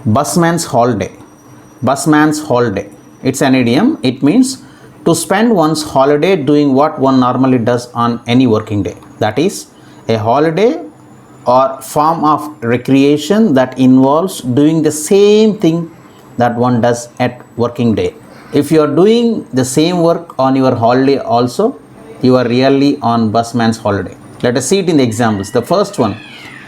Busman's holiday. Busman's holiday. It's an idiom. It means to spend one's holiday doing what one normally does on any working day. That is, a holiday or form of recreation that involves doing the same thing that one does at working day. If you are doing the same work on your holiday also, you are really on busman's holiday. Let us see it in the examples. The first one,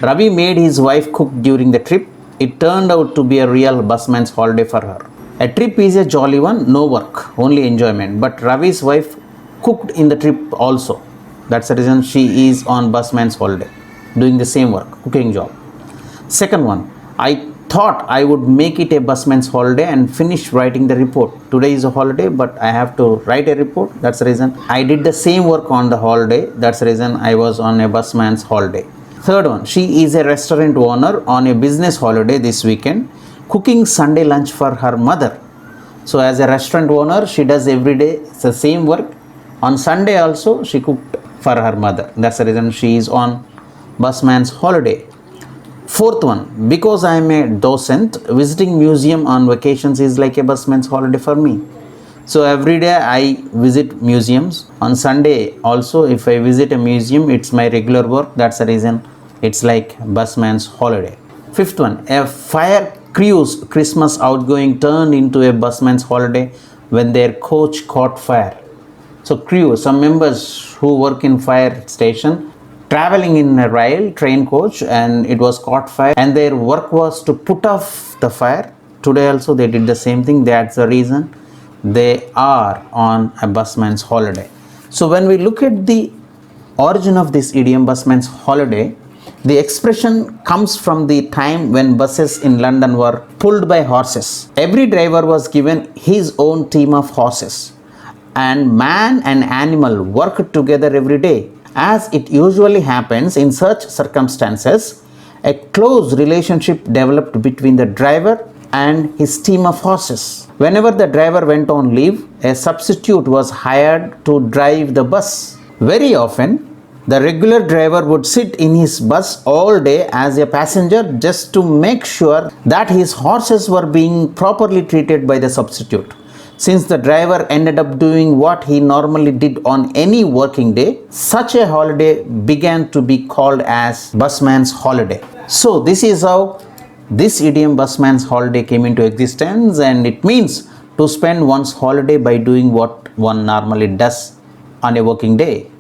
Ravi made his wife cook during the trip. It turned out to be a real busman's holiday for her. A trip is a jolly one, no work, only enjoyment. But Ravi's wife cooked in the trip also. That's the reason she is on busman's holiday, doing the same work, cooking job. Second one, I thought I would make it a busman's holiday and finish writing the report. Today is a holiday, but I have to write a report. That's the reason I did the same work on the holiday. That's the reason I was on a busman's holiday. Third one, she is a restaurant owner on a business holiday this weekend, cooking Sunday lunch for her mother. So as a restaurant owner, she does every day the same work. On Sunday also, she cooked for her mother. That's the reason she is on busman's holiday. Fourth one, because I am a docent, visiting museum on vacations is like a busman's holiday for me. So every day I visit museums. On Sunday also, if I visit a museum, it's my regular work. That's the reason it's like busman's holiday. Fifth one, a fire crew's Christmas outgoing turned into a busman's holiday when their coach caught fire. So crew, some members who work in fire station, traveling in a rail train coach, and it was caught fire and their work was to put off the fire. Today also they did the same thing. That's the reason they are on a busman's holiday. So when we look at the origin of this idiom busman's holiday, the expression comes from the time when buses in London were pulled by horses. Every driver was given his own team of horses, and man and animal worked together every day. As it usually happens in such circumstances, a close relationship developed between the driver and his team of horses. Whenever the driver went on leave, a substitute was hired to drive the bus. Very often, the regular driver would sit in his bus all day as a passenger just to make sure that his horses were being properly treated by the substitute. Since the driver ended up doing what he normally did on any working day, such a holiday began to be called as busman's holiday. So this is how this idiom busman's holiday came into existence, and it means to spend one's holiday by doing what one normally does on a working day.